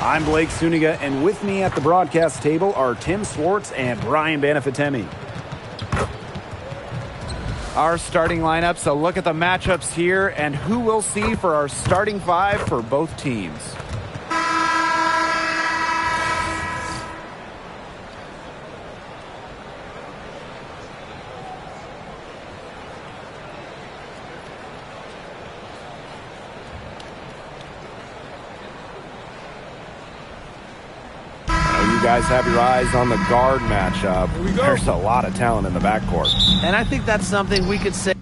I'm Blake Suniga, and with me at the broadcast table are Tim Swartz and Brian Banafitemi. Our starting lineups, a look at the matchups here, and who we'll see for our starting five for both teams. You guys have your eyes on the guard matchup. There's a lot of talent in the backcourt. And I think that's something we could say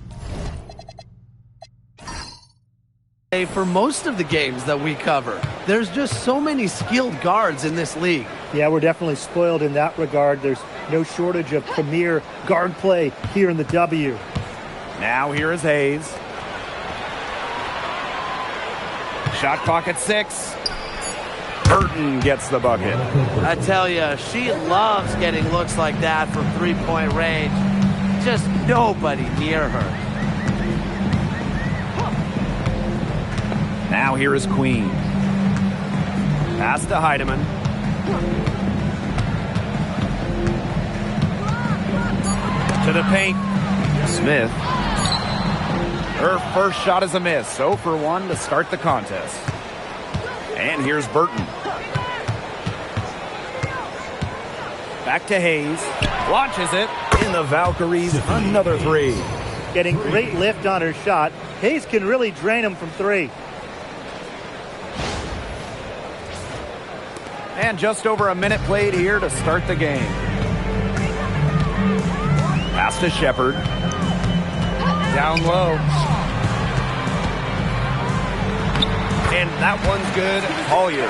for most of the games that we cover. There's just so many skilled guards in this league. Yeah, we're definitely spoiled in that regard. There's no shortage of premier guard play here in the W. Now here is Hayes. Shot clock at 6. Burton gets the bucket. I tell you, she loves getting looks like that from three-point range. Just nobody near her. Now here is Queen. Pass to Heidemann. To the paint. Smith. Her first shot is a miss. 0 for 1 to start the contest. And here's Burton. Back to Hayes. Launches it in the Valkyries. Another 3. Getting great lift on her shot. Hayes can really drain him from 3. And just over a minute played here to start the game. Pass to Shepard. Down low. And that one's good. Collier.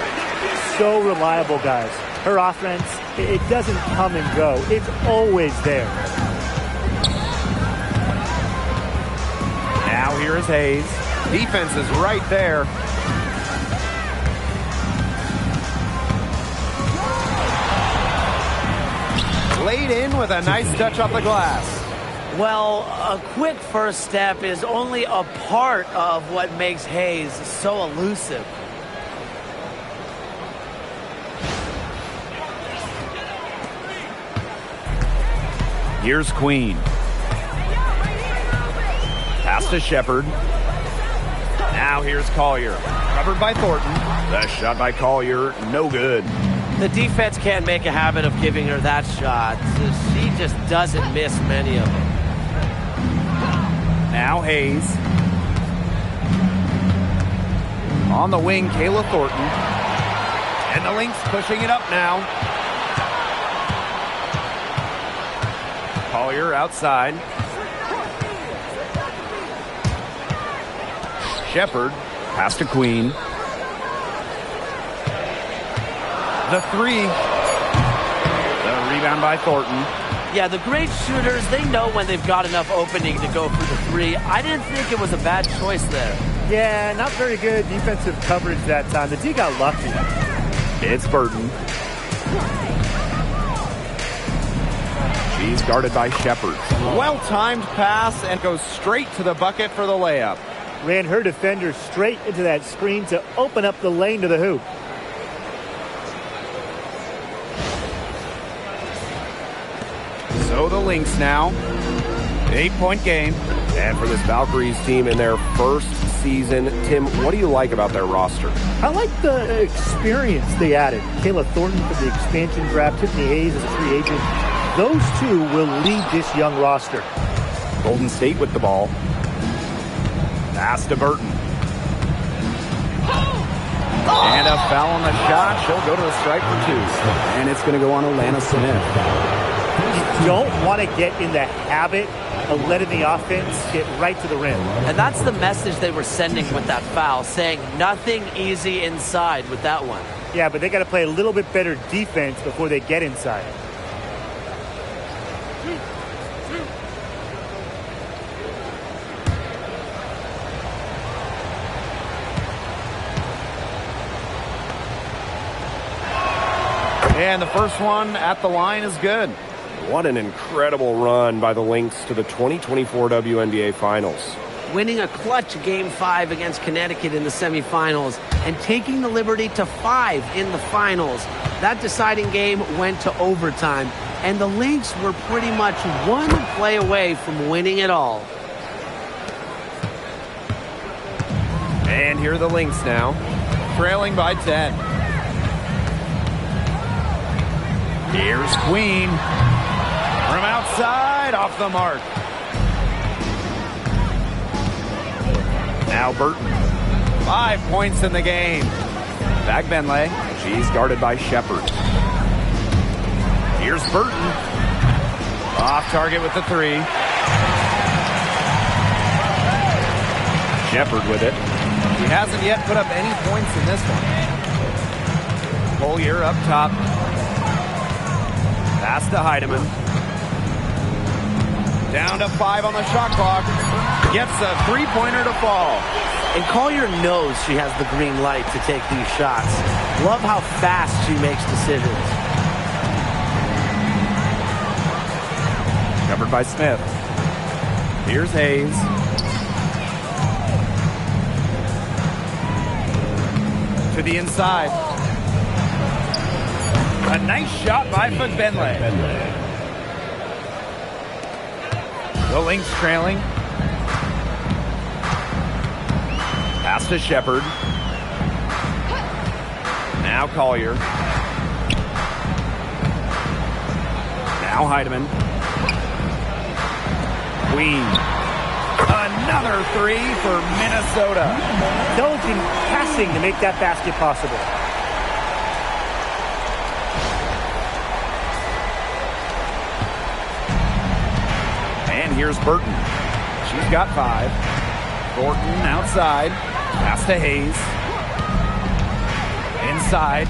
So reliable, guys. Her offense, it doesn't come and go. It's always there. Now here is Hayes. Defense is right there. Laid in with a nice touch off the glass. Well, a quick first step is only a part of what makes Hayes so elusive. Here's Queen. Pass to Shepard. Now here's Collier. Covered by Thornton. The shot by Collier, no good. The defense can't make a habit of giving her that shot. She just doesn't miss many of them. Now Hayes. On the wing, Kayla Thornton. And the Lynx pushing it up now. Collier outside. Shepard. Pass to Queen. The 3. The rebound by Thornton. Yeah, the great shooters, they know when they've got enough opening to go for the 3. I didn't think it was a bad choice there. Yeah, not very good defensive coverage that time. The D got lucky. It's Burton. She's guarded by Shepard. Well-timed pass and goes straight to the bucket for the layup. Ran her defender straight into that screen to open up the lane to the hoop. So the Lynx now. 8-point game. And for this Valkyries team in their first season, Tim, what do you like about their roster? I like the experience they added. Kayla Thornton for the expansion draft, Tiffany Hayes as a free agent. Those two will lead this young roster. Golden State with the ball. Pass to Burton. And a foul on the shot. She'll go to the strike for 2. And it's going to go on Alana Smith. You don't want to get in the habit of letting the offense get right to the rim. And that's the message they were sending with that foul, saying nothing easy inside with that one. Yeah, but they got to play a little bit better defense before they get inside. And the first one at the line is good. What an incredible run by the Lynx to the 2024 WNBA Finals. winning a clutch Game 5 against Connecticut in the semifinals and taking the Liberty to 5 in the finals. That deciding game went to overtime, and the Lynx were pretty much one play away from winning it all. And here are the Lynx now, trailing by 10. Here's Queen. From outside, off the mark. Now Burton. 5 points in the game. Back Benley. She's guarded by Shepard. Here's Burton. Off target with the 3. Shepard with it. He hasn't yet put up any points in this one. Collier up top. Pass to Heidemann. Down to 5 on the shot clock. Gets a 3-pointer to fall. And Collier knows she has the green light to take these shots. Love how fast she makes decisions. Covered by Smith. Here's Hayes. To the inside. A nice shot by Benley. The Lynx trailing. Pass to Shepard. Now Collier. Now Heidemann. Queen. Another 3 for Minnesota. Intelligent passing to make that basket possible. And here's Burton. She's got 5. Thornton outside. Pass to Hayes. Inside.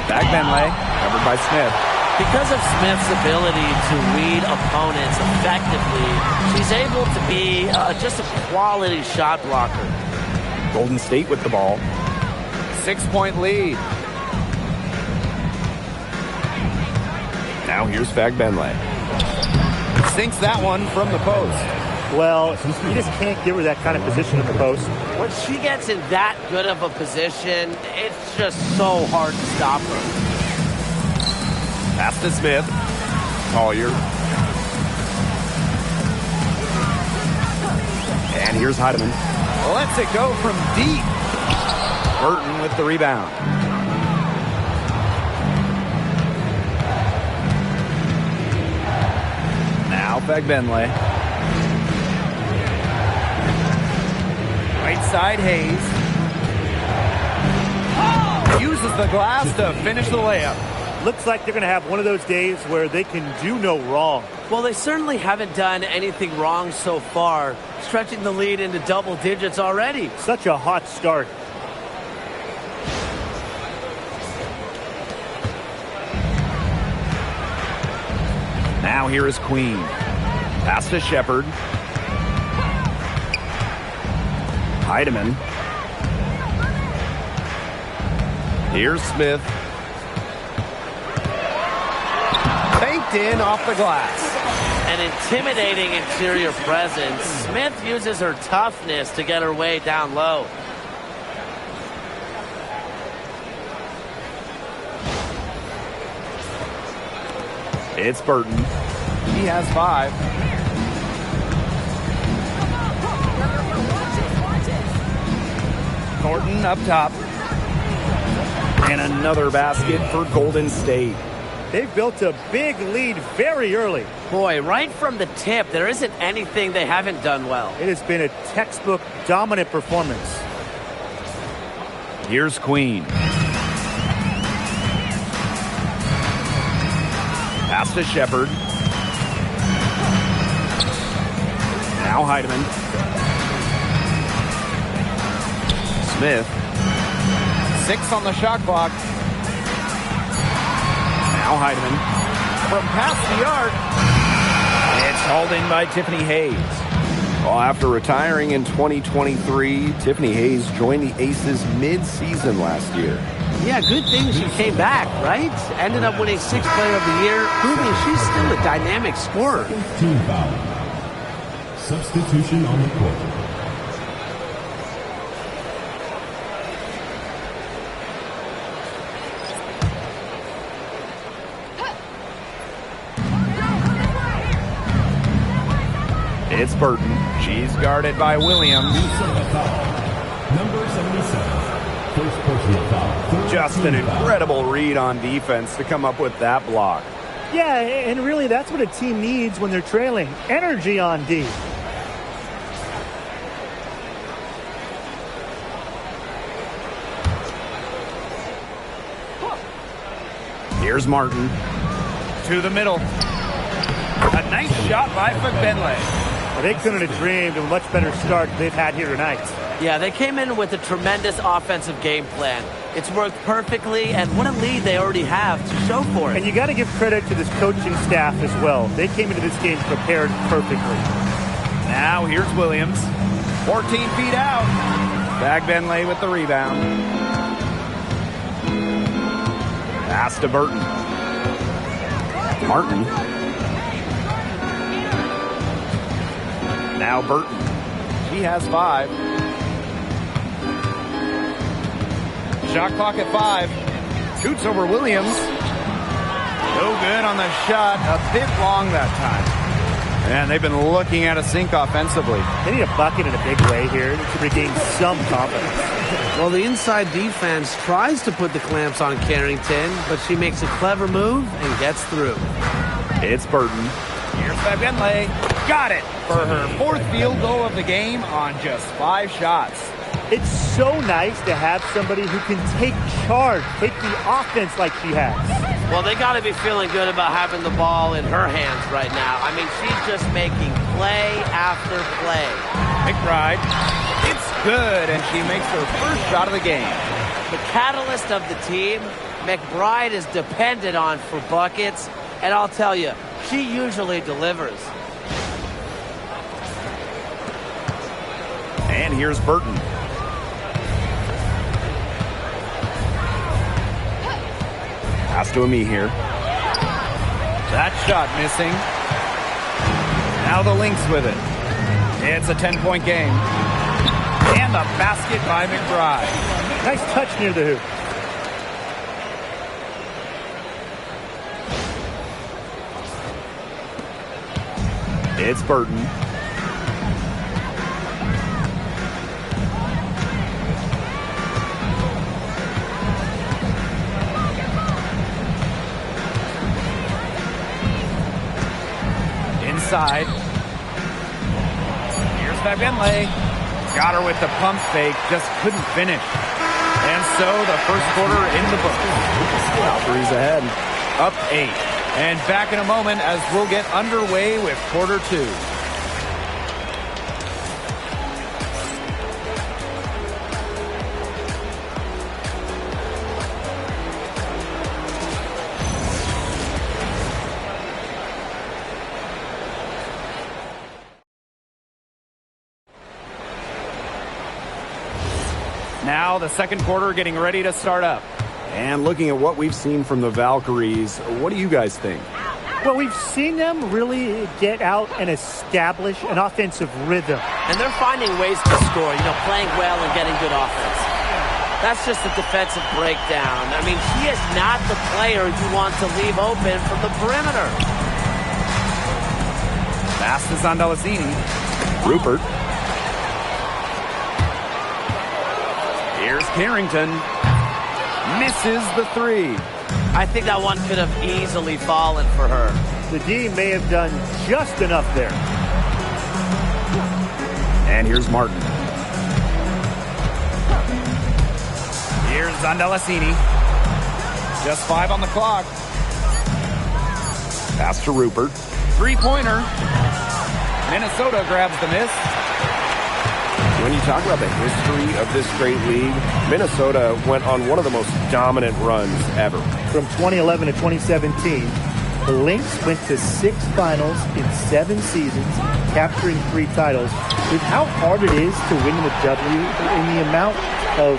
Back Benley. Covered by Smith. Because of Smith's ability to read opponents effectively, she's able to be just a quality shot blocker. Golden State with the ball. 6-point lead. Now here's Benley. Sinks that one from the post. Well, you just can't give her that kind of position in the post. When she gets in that good of a position, it's just so hard to stop her. Pass to Smith. Collier. And here's Heidemann. Lets it go from deep. Burton with the rebound. Now Benley. Right side Hayes. Uses the glass to finish the layup. Looks like they're going to have one of those days where they can do no wrong. Well, they certainly haven't done anything wrong so far, stretching the lead into double digits already. Such a hot start. Now here is Queen. Pass to Shepard. Heidemann. Here's Smith. Banked in off the glass. An intimidating interior presence. Smith uses her toughness to get her way down low. It's Burton. He has 5. Thornton up top. And another basket for Golden State. They've built a big lead very early. Boy, right from the tip, there isn't anything they haven't done well. It has been a textbook dominant performance. Here's Queen. Pass to Shepard. Now Heidemann. Smith. 6 on the shot clock. Now Heidemann. From past the arc. It's hauled in by Tiffany Hayes. Well, after retiring in 2023, Tiffany Hayes joined the Aces mid-season last year. Yeah, good thing she came back, right? Ended up winning 6th Player of the Year, proving she's still a dynamic scorer. Team foul. Substitution on the court. Burton. She's guarded by Williams. Number 77. First personal foul. Just an incredible read on defense to come up with that block. Yeah, and really that's what a team needs when they're trailing. Energy on D. Here's Martin. To the middle. A nice shot by Benley. Well, they couldn't have dreamed of a much better start they've had here tonight. Yeah, they came in with a tremendous offensive game plan. It's worked perfectly, and what a lead they already have to show for it. And you got to give credit to this coaching staff as well. They came into this game prepared perfectly. Now here's Williams. 14 feet out. Benley with the rebound. Pass to Burton. Martin. Now Burton. She has 5. Shot clock at 5. Shoots over Williams. No good on the shot. A bit long that time. And they've been looking at a sink offensively. They need a bucket in a big way here to regain some confidence. Well, the inside defense tries to put the clamps on Carrington, but she makes a clever move and gets through. It's Burton. Here's Benley. Got it for her 4th field goal of the game on just 5 shots. It's so nice to have somebody who can take charge, take the offense like she has. Well, they got to be feeling good about having the ball in her hands right now. I mean, she's just making play after play. McBride. It's good, and she makes her first shot of the game. The catalyst of the team, McBride is dependent on for buckets, and I'll tell you, she usually delivers. And here's Burton. Pass to me here. That shot missing. Now the Lynx with it. It's a 10-point game. And the basket by McBride. Nice touch near the hoop. It's Burton. Inside. Here's Benley. Got her with the pump fake, just couldn't finish. And so the first quarter in the books. Valkyries ahead. Up 8. And back in a moment as we'll get underway with quarter 2. Now the second quarter getting ready to start up. And looking at what we've seen from the Valkyries, what do you guys think? Well, we've seen them really get out and establish an offensive rhythm. And they're finding ways to score, playing well and getting good offense. That's just a defensive breakdown. I mean, she is not the player you want to leave open from the perimeter. Pass to Zandalazini. Rupert. Here's Carrington. Misses the 3. I think that one could have easily fallen for her. The D may have done just enough there. And here's Martin. Here's Zandalazini. Just 5 on the clock. Pass to Rupert. 3-pointer. Minnesota grabs the miss. When you talk about the history of this great league, Minnesota went on one of the most dominant runs ever. From 2011 to 2017, the Lynx went to 6 finals in 7 seasons, capturing 3 titles. With how hard it is to win the W and the amount of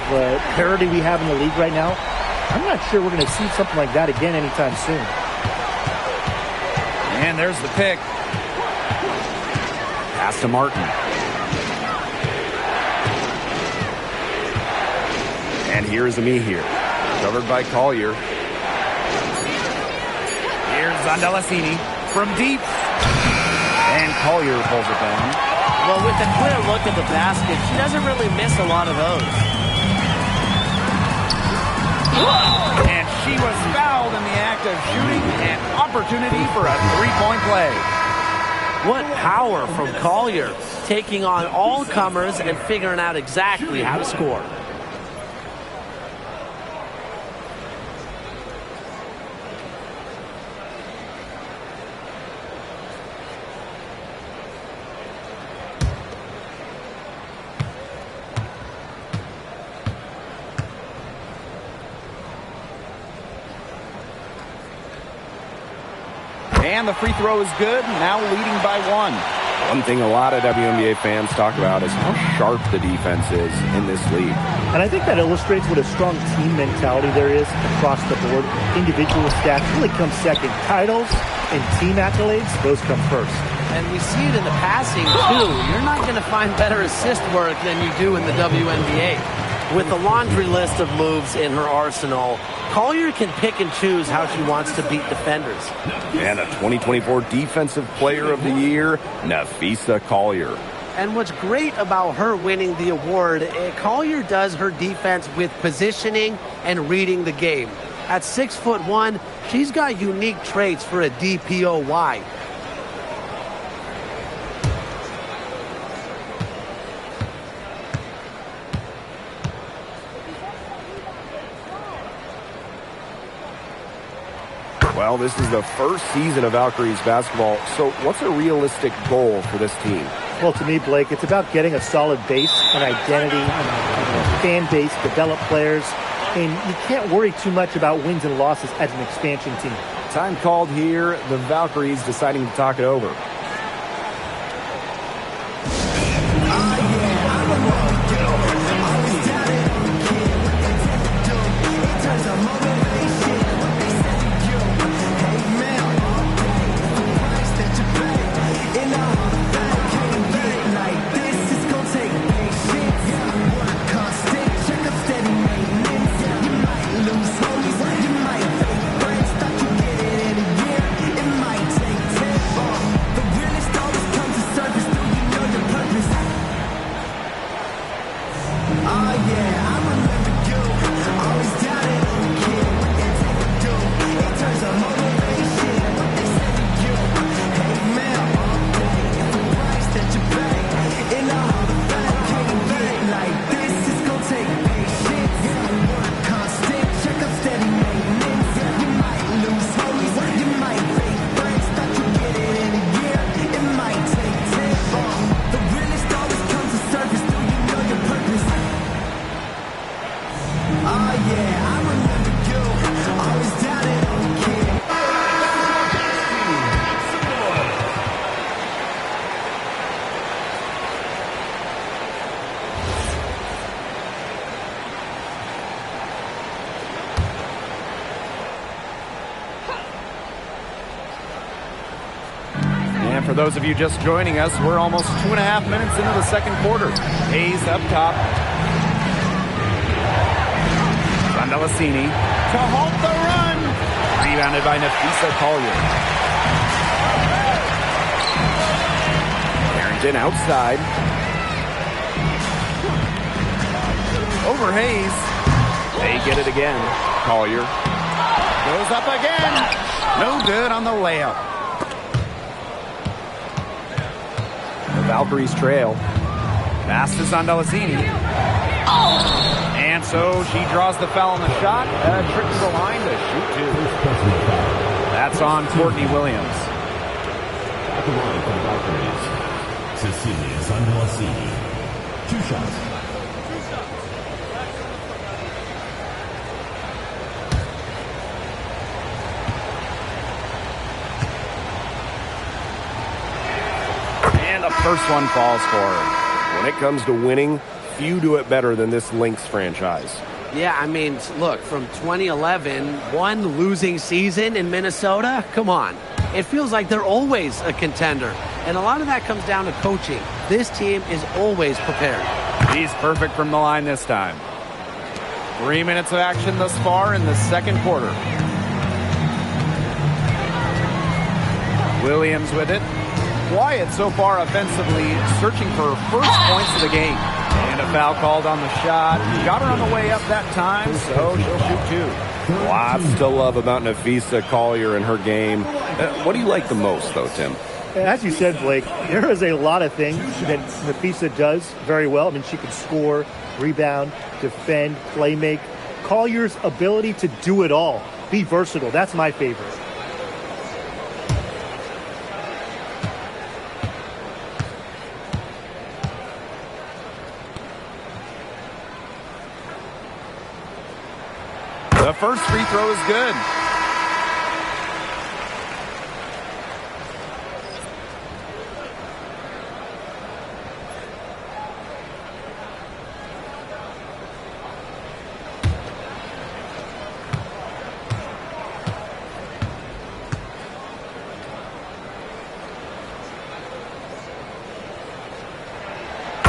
parity we have in the league right now, I'm not sure we're going to see something like that again anytime soon. And there's the pick. Pass to Martin. And here's here. Covered by Collier. Here's Zandalazini from deep. And Collier pulls it down. Well, with a clear look at the basket, she doesn't really miss a lot of those. And she was fouled in the act of shooting, an opportunity for a three-point play. What power from Collier, taking on all comers and figuring out exactly how to score. And the free throw is good, now leading by one. One thing a lot of WNBA fans talk about is how sharp the defense is in this league. And I think that illustrates what a strong team mentality there is across the board. Individual stats really come second. Titles and team accolades, those come first. And we see it in the passing, too. You're not going to find better assist work than you do in the WNBA. With a laundry list of moves in her arsenal, Collier can pick and choose how she wants to beat defenders. And a 2024 Defensive Player of the Year, Napheesa Collier. And what's great about her winning the award, Collier does her defense with positioning and reading the game. At 6'1", she's got unique traits for a DPOY. Well, this is the first season of Valkyries basketball, so what's a realistic goal for this team? Well, to me, Blake, it's about getting a solid base, an identity, a fan base, develop players, and you can't worry too much about wins and losses as an expansion team. Time called here, the Valkyries deciding to talk it over. And for those of you just joining us, we're almost 2.5 minutes into the second quarter. Hayes up top. Zandalasini to halt the run. Rebounded by Napheesa Collier. Harrington outside. Over Hayes. They get it again. Collier goes up again. No good on the layup. The Valkyries trail. Pass to Zandalasini. And so she draws the foul on the shot. Trip to the line to shoot two. That's on Courtney Williams. At the line for the Valkyries, Cecilia Zandalasini. 2 shots. And the first one falls for her. When it comes to winning, few do it better than this Lynx franchise. Yeah, I mean, look, from 2011, one losing season in Minnesota, come on. It feels like they're always a contender. And a lot of that comes down to coaching. This team is always prepared. He's perfect from the line this time. 3 minutes of action thus far in the second quarter. Williams with it. quiet so far offensively, searching for first points of the game. And a foul called on the shot. Got her on the way up that time, so she'll shoot two. Lots to love about Napheesa Collier and her game. What do you like the most, though, Tim? As you said, Blake, there is a lot of things that Napheesa does very well. I mean, she can score, rebound, defend, play make. Collier's ability to do it all, be versatile, that's my favorite. The first free throw is good.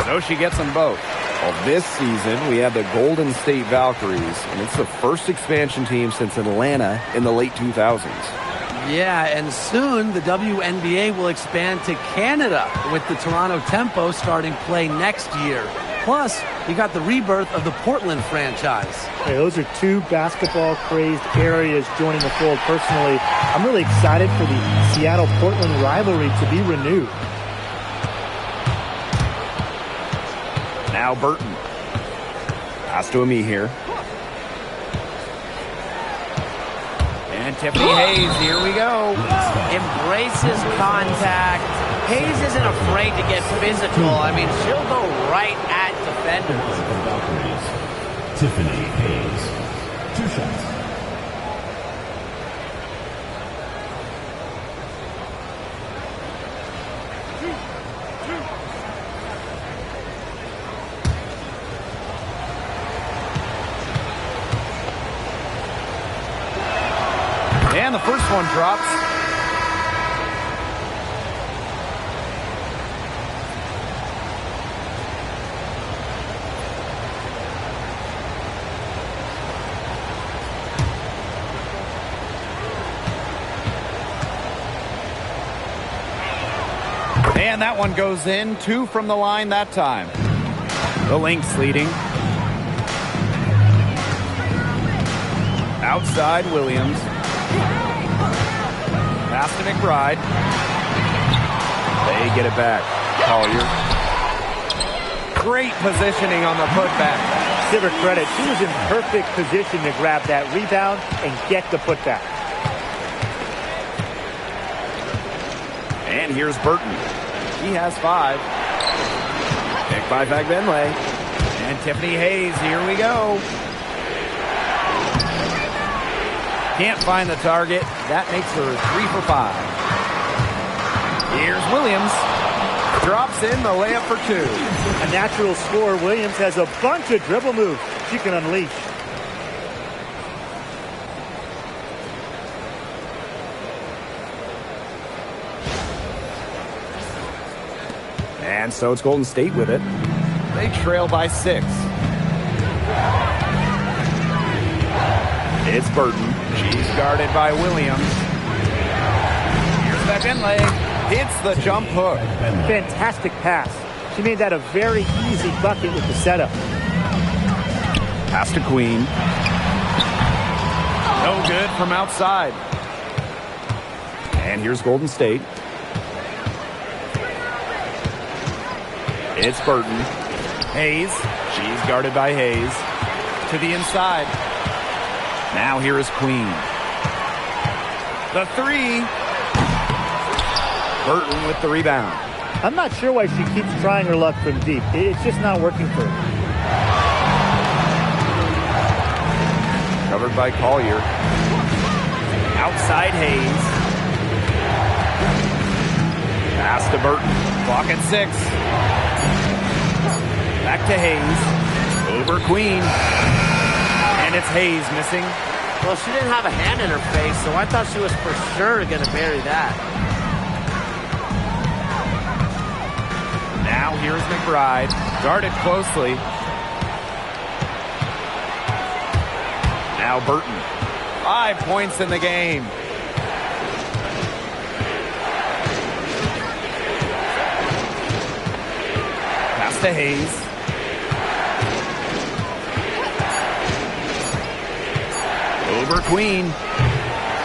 So she gets them both. Well, this season, we have the Golden State Valkyries, and it's the first expansion team since Atlanta in the late 2000s. Yeah, and soon the WNBA will expand to Canada with the Toronto Tempo starting play next year. Plus, you got the rebirth of the Portland franchise. Hey, those are two basketball-crazed areas joining the fold. Personally, I'm really excited for the Seattle-Portland rivalry to be renewed. Now Burton. Pass to Ami here. And Tiffany Hayes, here we go. Embraces contact. Hayes isn't afraid to get physical. I mean, she'll go right at defenders. Valkyries, Tiffany Hayes. 2 shots. And the first one drops. And that one goes in. 2 from the line that time. The Lynx leading. Outside Williams. Pass to McBride. They get it back. Collier. Great positioning on the putback. Give her credit. She was in perfect position to grab that rebound and get the putback. And here's Burton. He has 5. Picked by Fagbenle. And Tiffany Hayes, here we go. Can't find the target. That makes her 3 for 5. Here's Williams. Drops in the layup for 2. A natural scorer, Williams has a bunch of dribble moves she can unleash. And so it's Golden State with it. They trail by 6. It's Burton. She's guarded by Williams. Here's Fagbenle. Hits the jump hook. Fantastic pass. She made that a very easy bucket with the setup. Pass to Queen. No good from outside. And here's Golden State. It's Burton. Hayes. She's guarded by Hayes. To the inside. Now here is Queen. The 3. Burton with the rebound. I'm not sure why she keeps trying her luck from deep. It's just not working for her. Covered by Collier. Outside Hayes. Pass to Burton. Clock at 6. Back to Hayes. Over Queen. And it's Hayes missing. Well, she didn't have a hand in her face, so I thought she was for sure going to bury that. Now here's McBride. Guarded closely. Now Burton. 5 points in the game. to Hayes. Over Queen.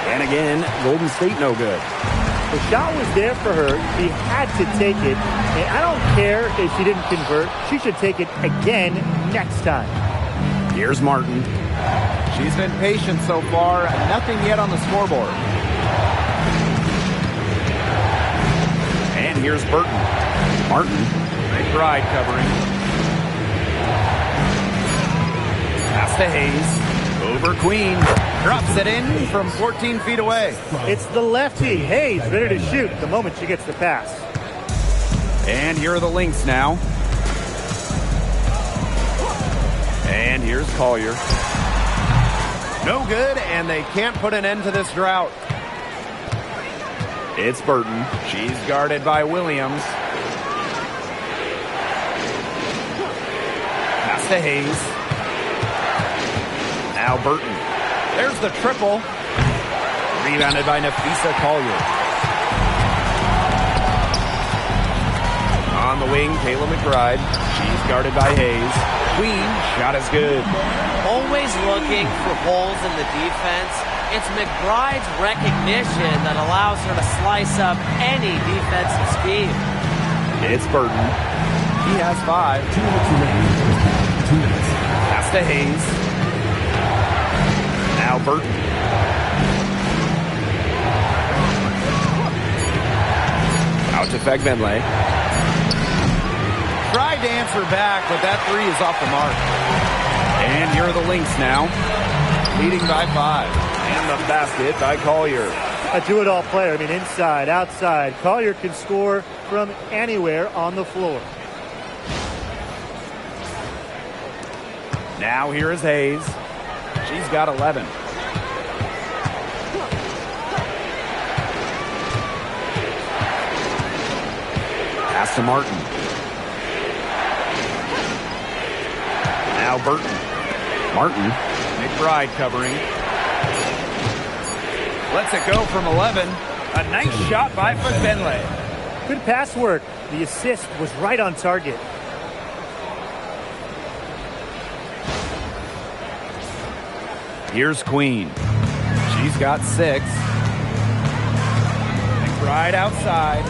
And again, Golden State no good. The shot was there for her. She had to take it. And I don't care if she didn't convert. She should take it again next time. Here's Martin. She's been patient so far. Nothing yet on the scoreboard. And here's Burton. Martin. McBride covering. Pass to Hayes. Over Queen. Drops it in from 14 feet away. It's the lefty. Hayes ready to shoot the moment she gets the pass. And here are the Lynx now. And here's Collier. No good, and they can't put an end to this drought. It's Burton. She's guarded by Williams. Pass to Hayes. Now Burton. There's the triple. Rebounded by Nafisa Collier. On the wing, Kayla McBride. She's guarded by Hayes. Queen, shot is good. Always looking for holes in the defense. It's McBride's recognition that allows her to slice up any defensive scheme. It's Burton. He has 5. 2 minutes remaining. 2 minutes. Pass to Hayes. Now Burton. Out to Fegbenle. Tried to answer back, but that 3 is off the mark. And here are the Lynx now, leading by 5. And the basket by Collier. A do-it-all player. I mean, inside, outside. Collier can score from anywhere on the floor. Now here is Hayes. She's got 11. Pass to Martin. Now Burton. Martin. McBride covering. Lets it go from 11. A nice shot by Fegbenle. Good pass work. The assist was right on target. Here's Queen. She's got 6. McBride outside.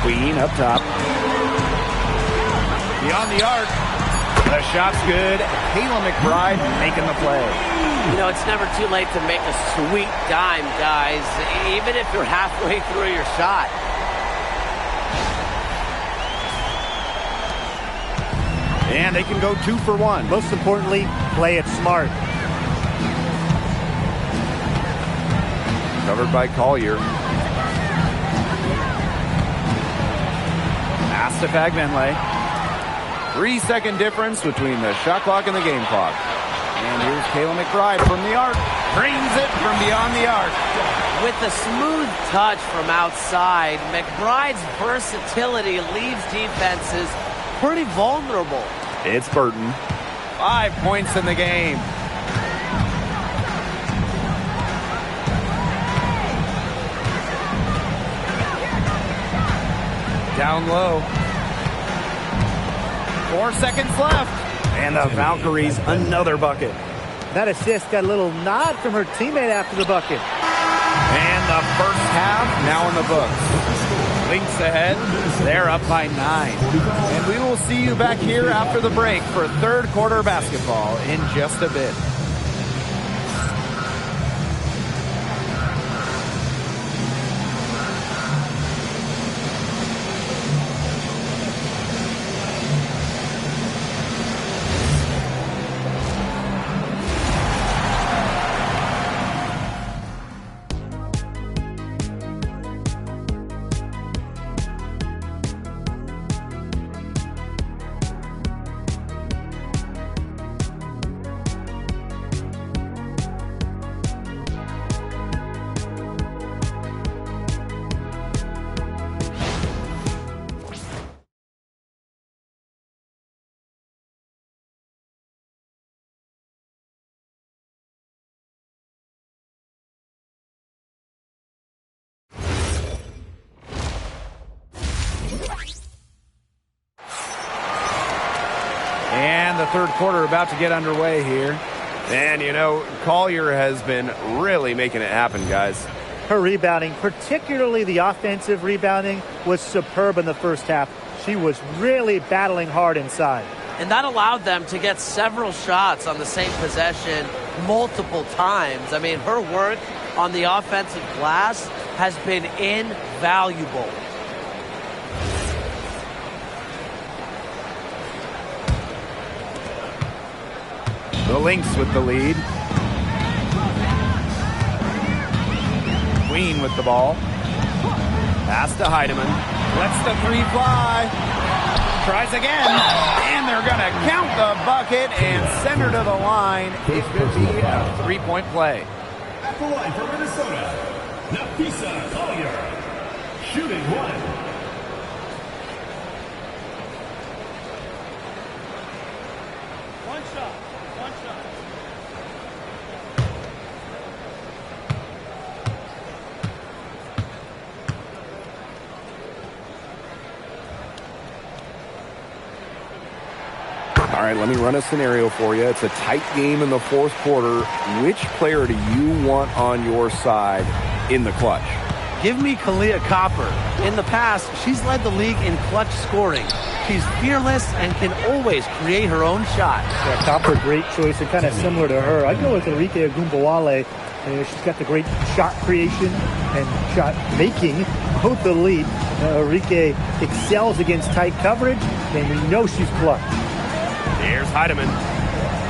Queen up top. Beyond the arc. The shot's good. Kayla McBride making the play. You know, it's never too late to make a sweet dime, guys, even if you're halfway through your shot. And they can go 2 for 1. Most importantly, play it smart. Covered by Collier. Pass to Fagbenle. 3-second difference between the shot clock and the game clock. And here's Kayla McBride from the arc. Drains it from beyond the arc. With a smooth touch from outside, McBride's versatility leaves defenses pretty vulnerable. It's Burton. 5 points in the game. Down low. 4 seconds left. And the Valkyries, another bucket. That assist got a little nod from her teammate after the bucket. And the first half now in the books. Lynx ahead. They're up by 9. And we will see you back here after the break for third quarter basketball in just a bit. the third quarter about to get underway here. And, you know, Collier has been really making it happen, guys. Her rebounding, particularly the offensive rebounding, was superb in the first half. She was really battling hard inside. And that allowed them to get several shots on the same possession multiple times. I mean, her work on the offensive glass has been invaluable. The Lynx with the lead. Queen with the ball. Pass to Heidemann. Lets the three fly. Tries again. And they're going to count the bucket and send her to the line. It could be a three-point play. At the line for Minnesota, Napisa Collier. Shooting one. One shot. All right, let me run a scenario for you. It's a tight game in the fourth quarter. Which player do you want on your side in the clutch? Give me Kalia Copper. In the past, she's led the league in clutch scoring. She's fearless and can always create her own shot. Yeah, Copper, great choice, and kind of similar to her. I'd go with Enrique Agumbawale. She's got the great shot creation and shot making, both elite. Enrique excels against tight coverage, and we know she's clutch. Here's Heidemann.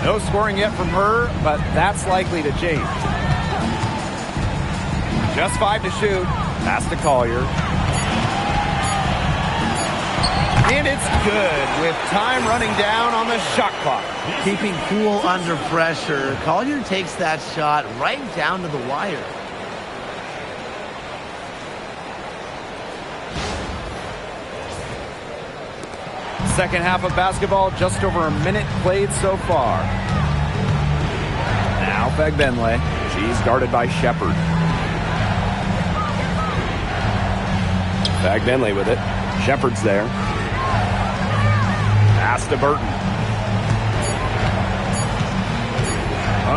No scoring yet from her, but that's likely to change. Just 5 to shoot. Pass to Collier. And it's good with time running down on the shot clock. Keeping cool under pressure. Collier takes that shot right down to the wire. Second half of basketball, just over a minute played so far. Now Fagbenle. She's guarded by Shepard. Fagbenle with it. Shepard's there. Pass to Burton.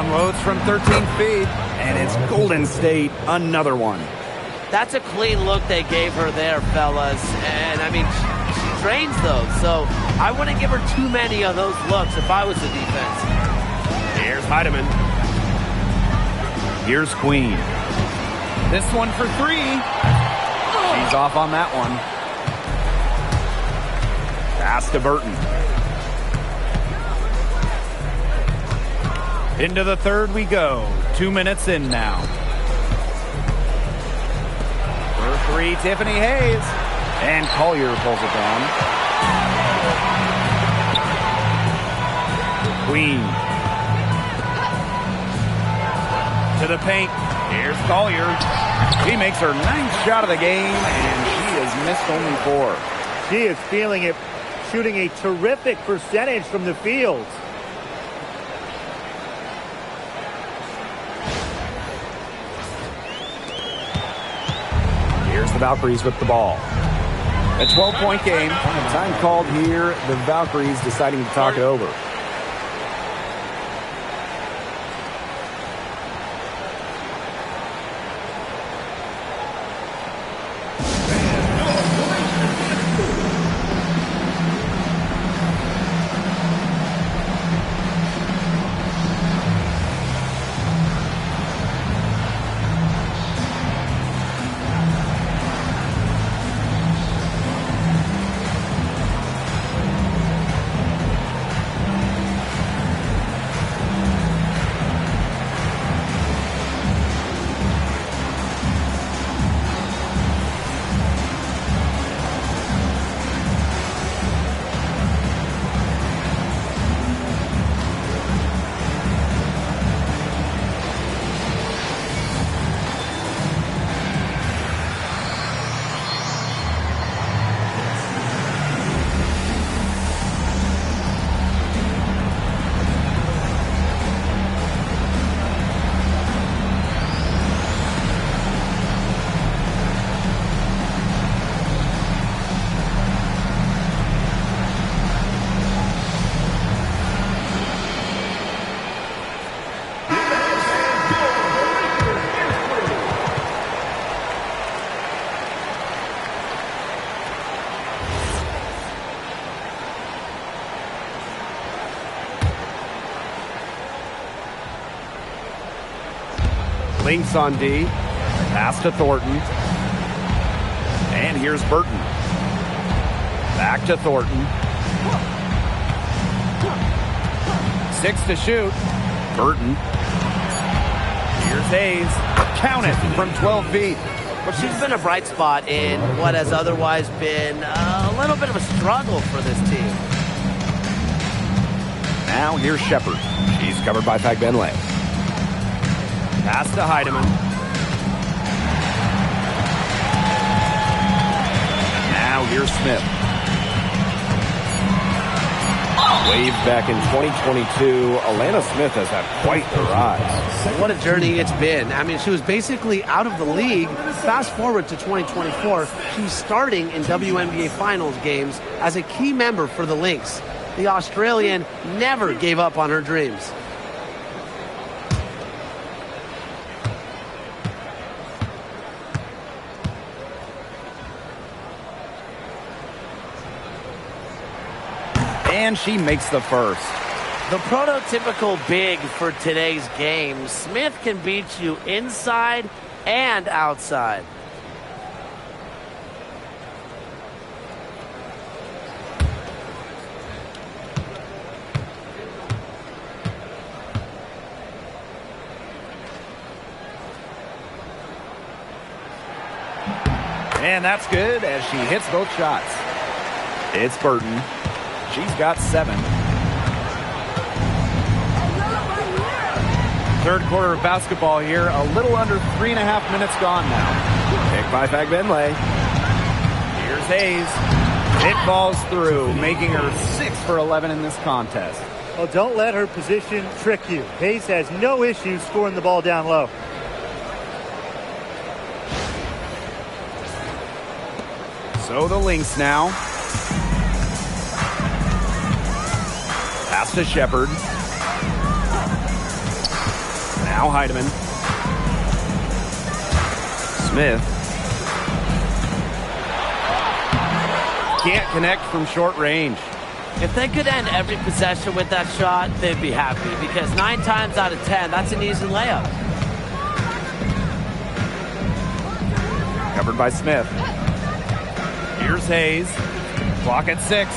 Unloads from 13 feet, and it's Golden State, another one. That's a clean look they gave her there, fellas. And, I mean, she trains those, so I wouldn't give her too many of those looks if I was the defense. Here's Heidemann. Here's Queen. This one for three. She's off on that one. Pass to Burton. Into the third we go. 2 minutes in now. For three, Tiffany Hayes. And Collier pulls it down. Queen. To the paint. Here's Collier. She makes her 9th shot of the game, and she has missed only 4. She is feeling it, shooting a terrific percentage from the field. Here's the Valkyries with the ball. A 12-point game. Time called here. The Valkyries deciding to talk it over. Lynx on D. Pass to Thornton. And here's Burton. Back to Thornton. 6 to shoot. Burton. Here's Hayes. Count it from 12 feet. Well, she's been a bright spot in what has otherwise been a little bit of a struggle for this team. Now here's Shepard. She's covered by Fagbenle. Pass to Heidemann. Now here's Smith. Waived back in 2022, Alana Smith has had quite the rise. What a journey it's been. I mean, she was basically out of the league. Fast forward to 2024, she's starting in WNBA Finals games as a key member for the Lynx. The Australian never gave up on her dreams. And she makes the first. The prototypical big for today's game. Smith can beat you inside and outside. And that's good as she hits both shots. It's Burton. She's got 7. Third quarter of basketball here. A little under 3.5 minutes gone now. Picked by Fagbenle. Here's Hayes. It falls through, making her 6 for 11 in this contest. Well, don't let her position trick you. Hayes has no issue scoring the ball down low. So the Lynx now. Pass to Shepard. Now Heidemann. Smith. Can't connect from short range. If they could end every possession with that shot, they'd be happy because 9 times out of 10, that's an easy layup. Covered by Smith. Here's Hayes. Clock at 6.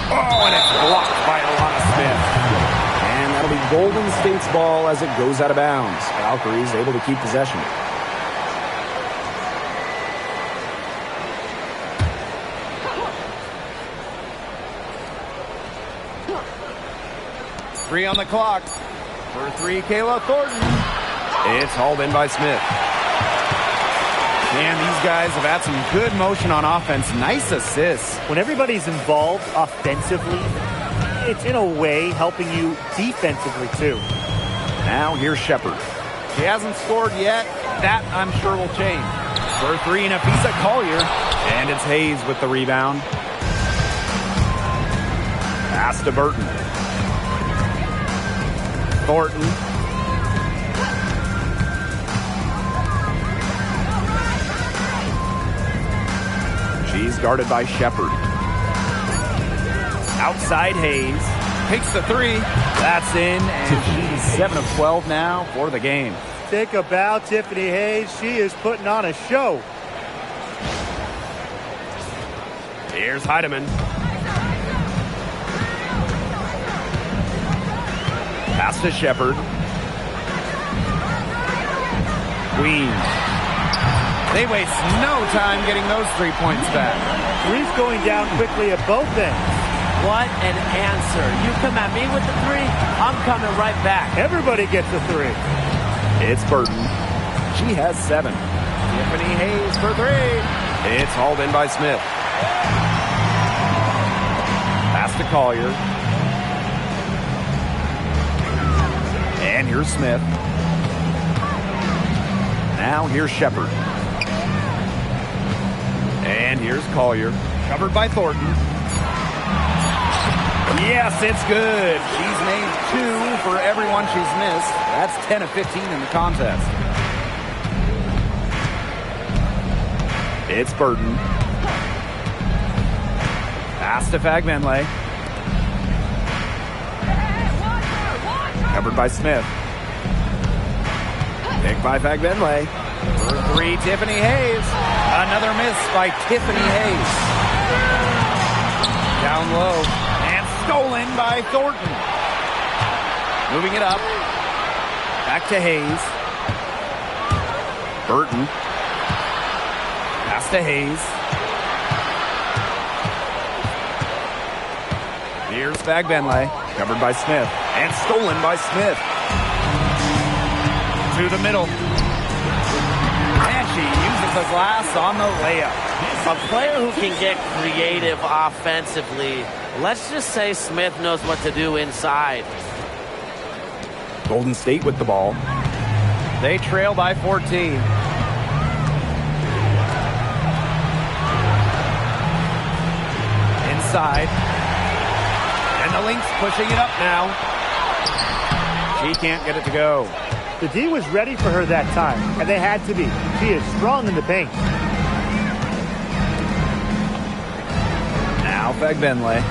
Oh, and it's blocked by Alana Smith. And that'll be Golden State's ball as it goes out of bounds. Valkyries able to keep possession. Three on the clock. For 3, Kayla Thornton. It's hauled in by Smith. And these guys have had some good motion on offense. Nice assists. When everybody's involved offensively, it's in a way helping you defensively too. Now here's Shepard. She hasn't scored yet. That, I'm sure, will change. For 3, Nafisa Collier. And it's Hayes with the rebound. Pass to Burton. Thornton. She's guarded by Shepard. Outside Hayes. Takes the 3. That's in, and she's 7 of 12 now for the game. Think about Tiffany Hayes. She is putting on a show. Here's Heidemann. Pass to Shepard. Queens. They waste no time getting those 3 points back. Three's going down quickly at both ends. What an answer. You come at me with the 3, I'm coming right back. Everybody gets a 3. It's Burton. She has 7. Tiffany Hayes for 3. It's hauled in by Smith. Pass to Collier. And here's Smith. Now here's Shepard. And here's Collier. Covered by Thornton. Yes, it's good. She's made 2 for everyone she's missed. That's 10 of 15 in the contest. It's Burton. Pass to Fagbenle. Covered by Smith. Pick by Fagbenle. For three, Tiffany Hayes. Another miss by Tiffany Hayes. Down low. And stolen by Thornton. Moving it up. Back to Hayes. Burton. Pass to Hayes. Here's Fagbenle. Covered by Smith. And stolen by Smith. To the middle. And she uses the glass on the layup. A player who can get creative offensively. Let's just say Smith knows what to do inside. Golden State with the ball. They trail by 14. Inside. And the Lynx pushing it up now. She can't get it to go. The D was ready for her that time, and they had to be. She is strong in the paint. Now Fagbenle.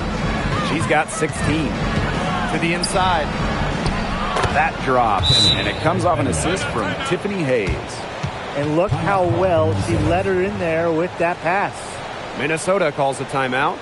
She's got 16. To the inside. That drops, and it comes off an assist from Tiffany Hayes. And look how well she let her in there with that pass. Minnesota calls a timeout.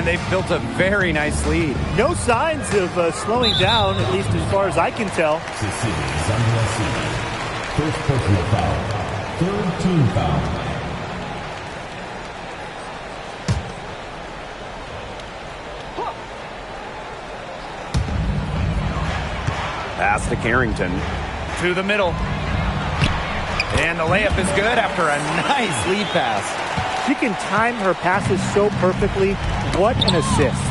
They've built a very nice lead. No signs of slowing down, at least as far as I can tell. Cecilia's under First personal foul. Third team foul. Pass to Carrington. To the middle. And the layup is good after a nice lead pass. She can time her passes so perfectly. What an assist.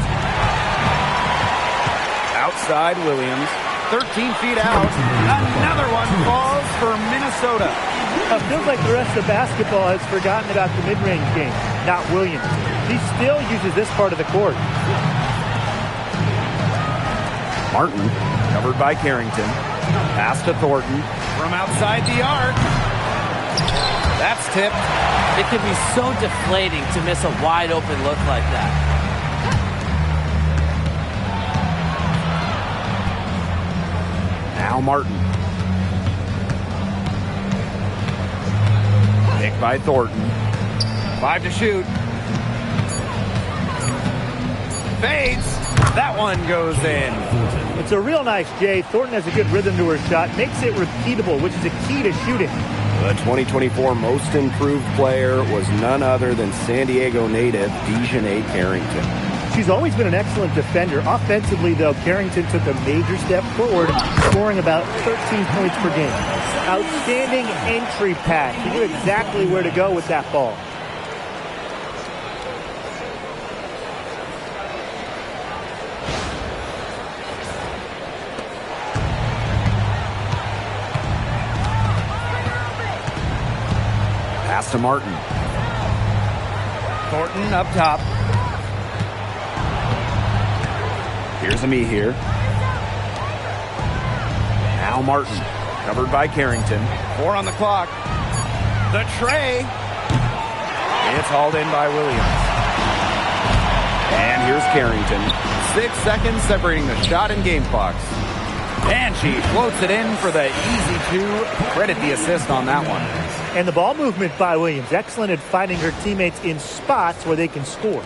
Outside Williams. 13 feet out. Another one falls for Minnesota. It feels like the rest of basketball has forgotten about the mid-range game, not Williams. He still uses this part of the court. Martin, covered by Carrington. Pass to Thornton. From outside the arc. That's tipped. It can be so deflating to miss a wide open look like that. Now Martin. Picked by Thornton. 5 to shoot. Fades. That one goes in. It's a real nice J. Thornton has a good rhythm to her shot. Makes it repeatable, which is a key to shooting. The 2024 most improved player was none other than San Diego native Dejanay Carrington. She's always been an excellent defender. Offensively, though, Carrington took a major step forward, scoring about 13 points per game. Outstanding entry pass. She knew exactly where to go with that ball. Pass to Martin. Thornton up top. Here's a me here. Now Martin, covered by Carrington. 4 on the clock. The tray. It's hauled in by Williams. And here's Carrington. 6 seconds separating the shot and game clocks. And she floats it in for the easy two. Credit the assist on that one. And the ball movement by Williams. Excellent at finding her teammates in spots where they can score.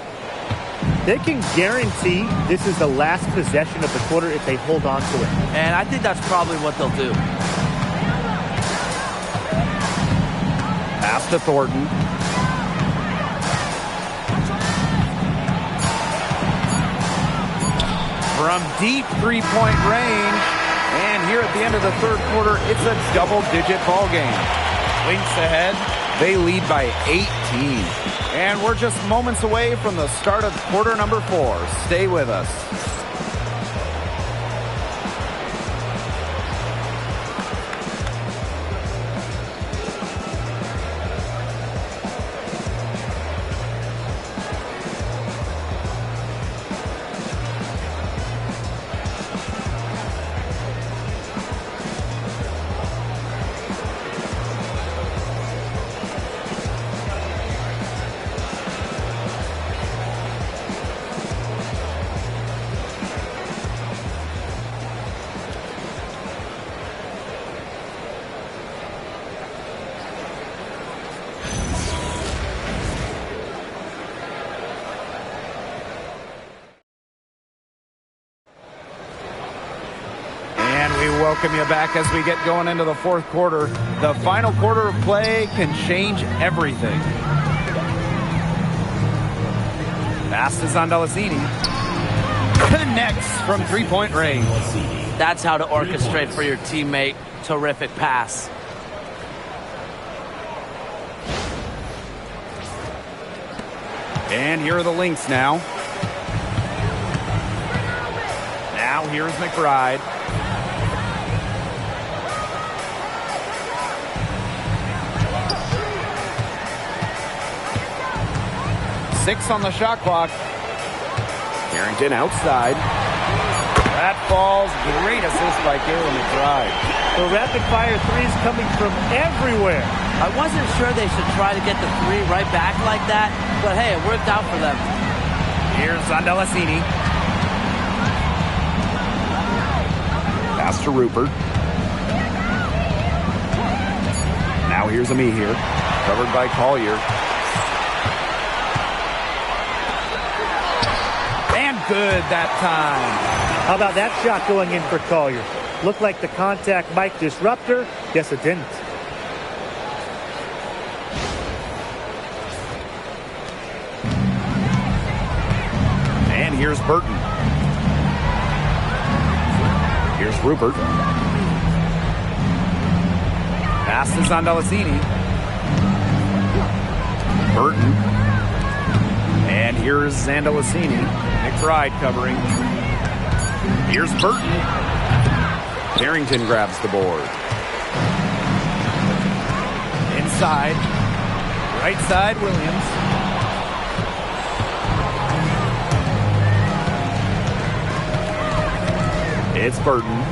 They can guarantee this is the last possession of the quarter if they hold on to it. And I think that's probably what they'll do. Pass to Thornton. From deep three-point range. And here at the end of the third quarter, it's a double-digit ball game. Lynx ahead. They lead by 18. And we're just moments away from the start of quarter number 4. Stay with us. Welcome you back as we get going into the fourth quarter. The final quarter of play can change everything. Pass to Zandalazini. Connects from three-point range. That's how to orchestrate for your teammate. Terrific pass. And here are the Lynx now. Now here's McBride. Six on the shot clock. Carrington outside. That falls. Great assist by Kayla McBride. The rapid-fire threes coming from everywhere. I wasn't sure they should try to get the three right back like that, but hey, it worked out for them. Here's Zandalazini. Pass to Rupert. Now here's Ami here. Covered by Collier. Good that time. How about that shot going in for Collier? Looked like the contact might disrupt her. Guess it didn't. And here's Burton. Here's Rupert. Pass to Zandalazini. Burton. And here's Zandalazini. McBride covering. Here's Burton. Carrington grabs the board. Inside. Right side, Williams. It's Burton.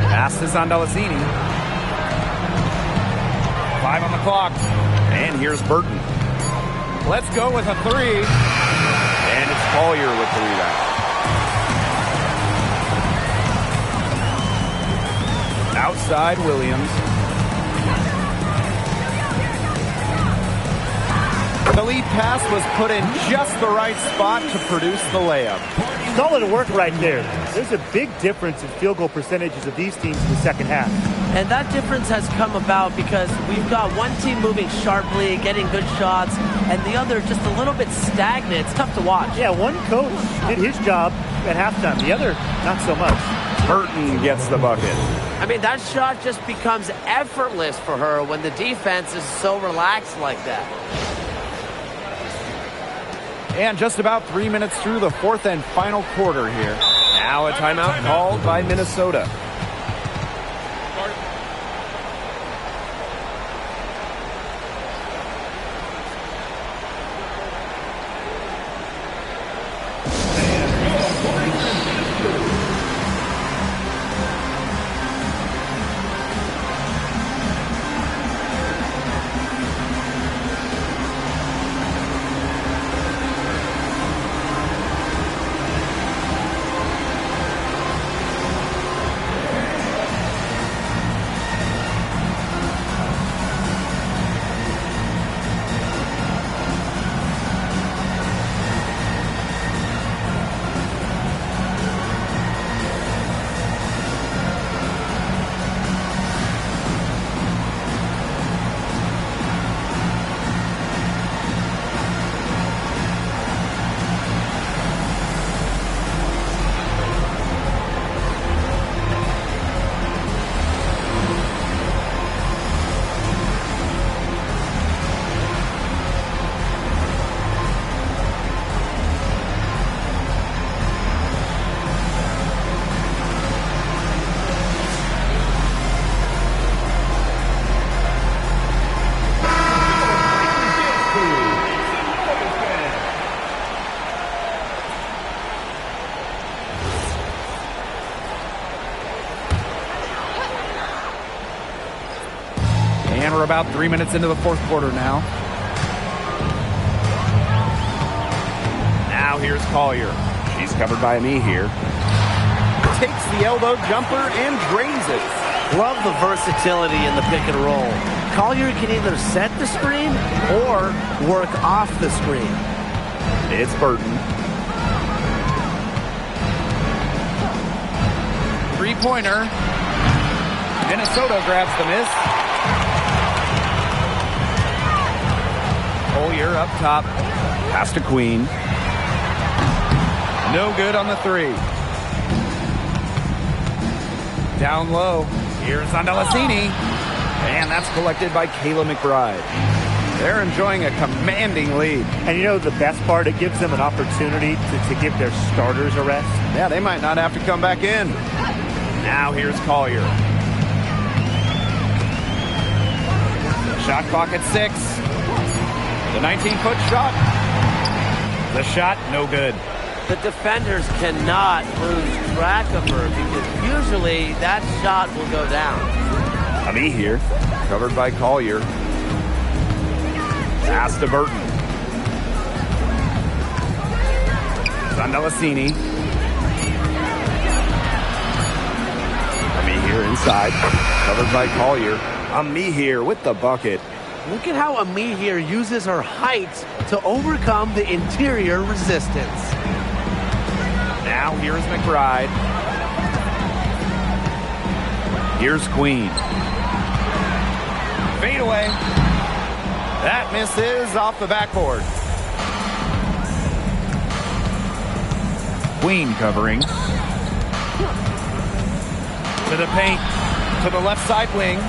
Pass to Zandalazini. 5 on the clock. And here's Burton. Let's go with a three. And it's Collier with the rebound. Outside, Williams. The lead pass was put in just the right spot to produce the layup. Solid work right there. There's a big difference in field goal percentages of these teams in the second half. And that difference has come about because we've got one team moving sharply, getting good shots, and the other just a little bit stagnant. It's tough to watch. Yeah, one coach did his job at halftime. The other, not so much. Burton gets the bucket. I mean, that shot just becomes effortless for her when the defense is so relaxed like that. And just about 3 minutes through the fourth and final quarter here. Now a timeout called by Minnesota. We're about 3 minutes into the fourth quarter now. Now here's Collier. He's covered by me here. Takes the elbow jumper and drains it. Love the versatility in the pick and roll. Collier can either set the screen or work off the screen. It's Burton. Three-pointer. Minnesota grabs the miss. Collier up top. Pass to Queen. No good on the three. Down low. Here's Andalasini. And that's collected by Kayla McBride. They're enjoying a commanding lead. And you know the best part? It gives them an opportunity to give their starters a rest. Yeah, they might not have to come back in. Now here's Collier. Shot clock at 6. The 19-foot shot. The shot, no good. The defenders cannot lose track of her because usually that shot will go down. Me here. Covered by Collier. Pass to Burton. Andalasini. Me here inside. Covered by Collier. Me here with the bucket. Look at how Ami here uses her height to overcome the interior resistance. Now here's McBride. Here's Queen. Fade away. That misses off the backboard. Queen covering. To the paint. To the left side wing.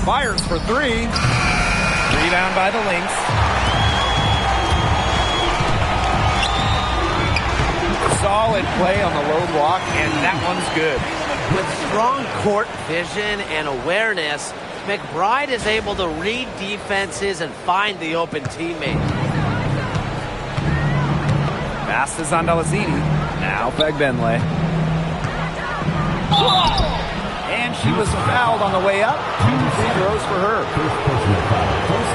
Fires for three. Rebound by the Lynx. Solid play on the low block, and that one's good. With strong court vision and awareness, McBride is able to read defenses and find the open teammate. Pass to Andalasini. Now Fagbenle. And she was fouled on the way up. 2 free throws for her.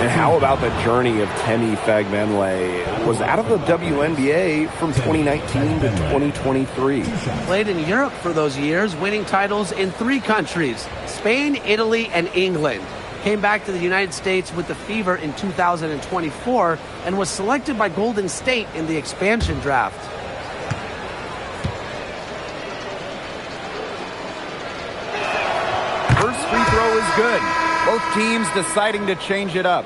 And how about the journey of Temi Fagbenle? Was out of the WNBA from 2019 to 2023. Played in Europe for those years, winning titles in 3 countries, Spain, Italy, and England. Came back to the United States with the Fever in 2024 and was selected by Golden State in the expansion draft. First free throw is good. Both teams deciding to change it up.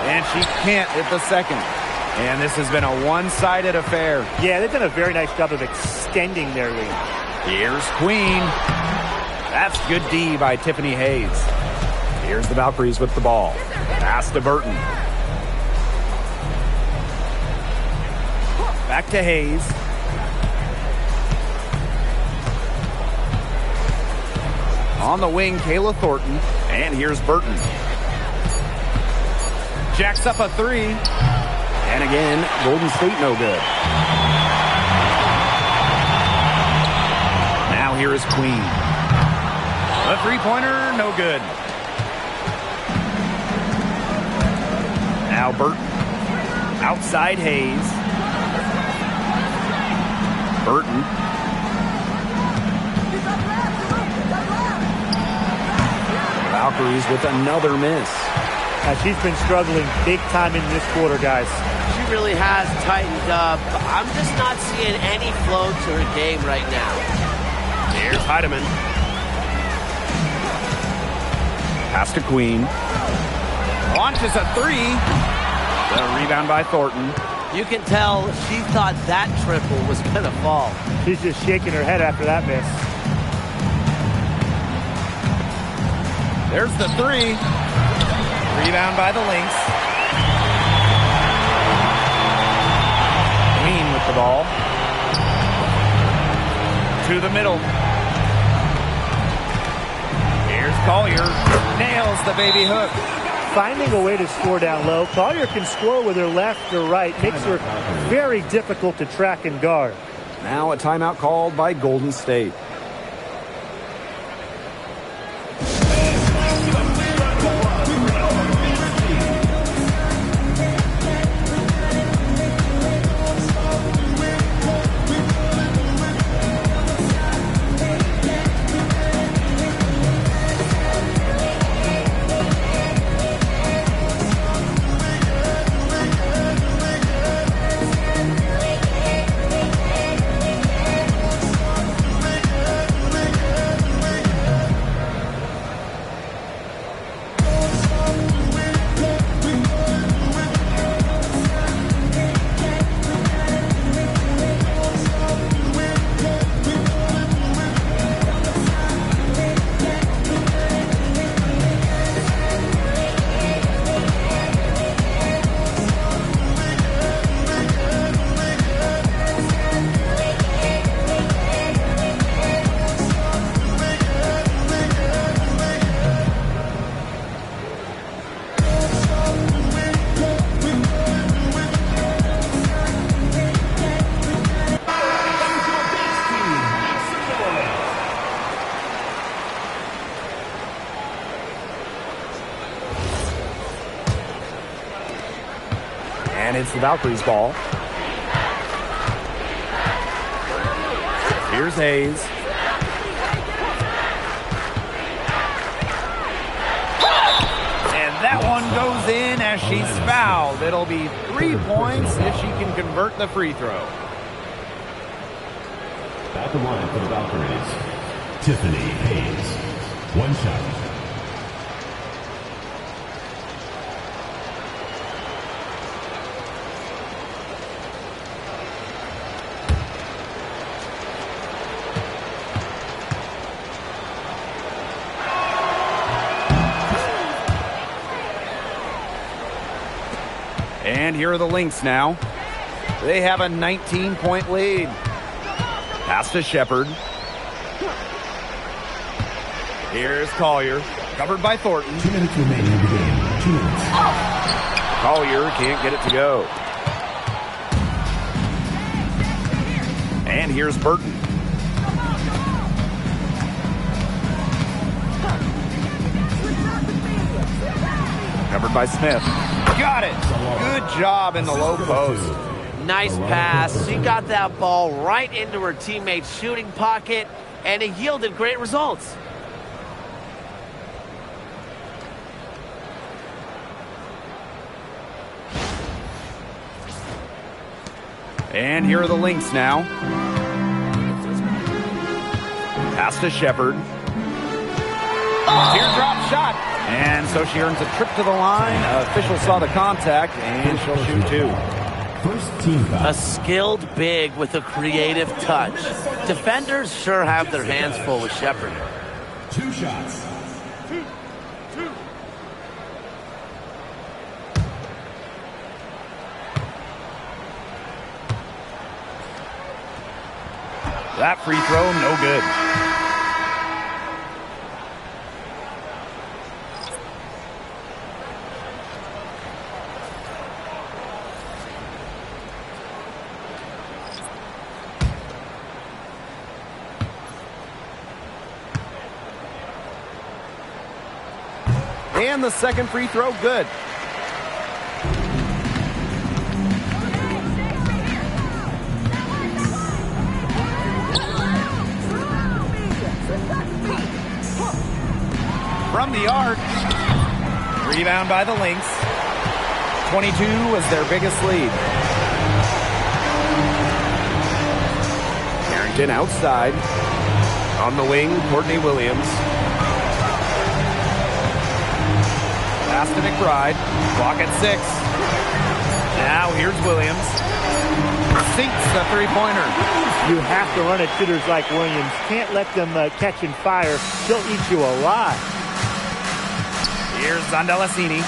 And she can't hit the second. And this has been a one-sided affair. Yeah, they've done a very nice job of extending their lead. Here's Queen. That's good D by Tiffany Hayes. Here's the Valkyries with the ball. Pass to Burton. Back to Hayes. On the wing, Kayla Thornton. And here's Burton. Jacks up a three. And again, Golden State no good. Now here is Queen. A three-pointer, no good. Now Burton. Outside Hayes. Burton. Valkyries with another miss. She's been struggling big time in this quarter, guys. She really has tightened up. I'm just not seeing any flow to her game right now. Here's Heidemann. Pass to Queen. Launches a three. The rebound by Thornton. You can tell she thought that triple was going to fall. She's just shaking her head after that miss. There's the three. Rebound by the Lynx. the ball. To the middle. Here's Collier. Nails the baby hook. Finding a way to score down low. Collier can score with her left or right. Makes her very difficult to track and guard. Now a timeout called by Golden State. And it's the Valkyries' ball. Here's Hayes. And that one goes in as she's fouled. It'll be 3 points if she can convert the free throw. At the line for the Valkyries, Tiffany Hayes. One shot. And here are the Lynx now. They have a 19-point lead. Pass to Shepard. Here's Collier. Covered by Thornton. 2 minutes remaining in the game. 2 minutes. Collier can't get it to go. And here's Burton. Covered by Smith. Got it. Good job in the low post. Nice pass. She got that ball right into her teammate's shooting pocket, and it yielded great results. And here are the Lynx now. Pass to Shepard. Teardrop shot. And so she earns a trip to the line. Officials saw the contact, and she'll shoot two. First team foul. A skilled big with a creative touch. Defenders sure have their hands full with Shepard. 2 shots. That free throw, no good. And the second free throw, good. From the arc. Rebound by the Lynx. 22 was their biggest lead. Harrington outside. On the wing, Courtney Williams. Pass to McBride. Clock at 6. Now here's Williams. Sinks the three-pointer. You have to run at shooters like Williams. Can't let them catch and fire. She'll eat you alive. Here's Zondalasini.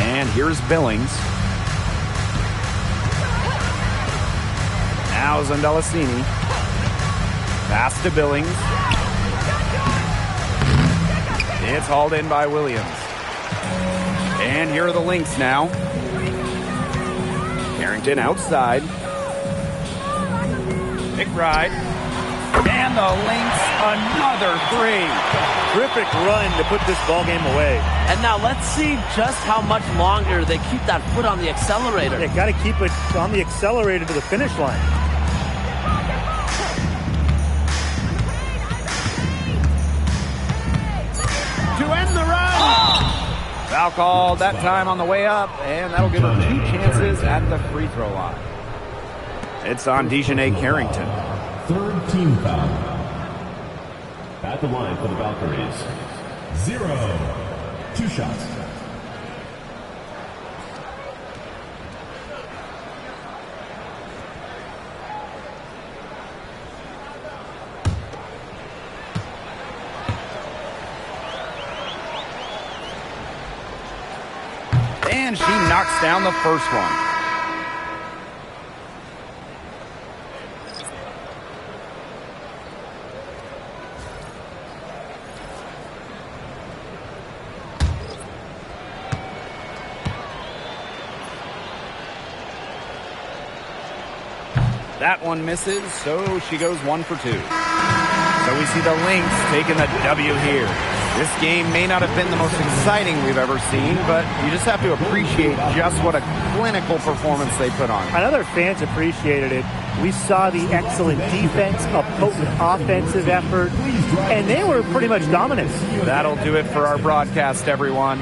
And here's Billings. Now Zundelicini. Pass to Billings. It's hauled in by Williams. And here are the Lynx now. Carrington outside. McBride. And the Lynx, another three. Terrific run to put this ball game away. And now let's see just how much longer they keep that foot on the accelerator. They got to keep it on the accelerator to the finish line. To end the run. Foul called that time on the way up, and that'll give them 2 chances at the free throw line. It's on Dejanay Carrington. Third team foul. At the line for the Valkyries. 0. 2 shots. And she knocks down the first one. That one misses, so she goes 1 for 2. So we see the Lynx taking the W here. This game may not have been the most exciting we've ever seen, but you just have to appreciate just what a clinical performance they put on. I know their fans appreciated it. We saw the excellent defense, a potent offensive effort, and they were pretty much dominant. That'll do it for our broadcast, everyone.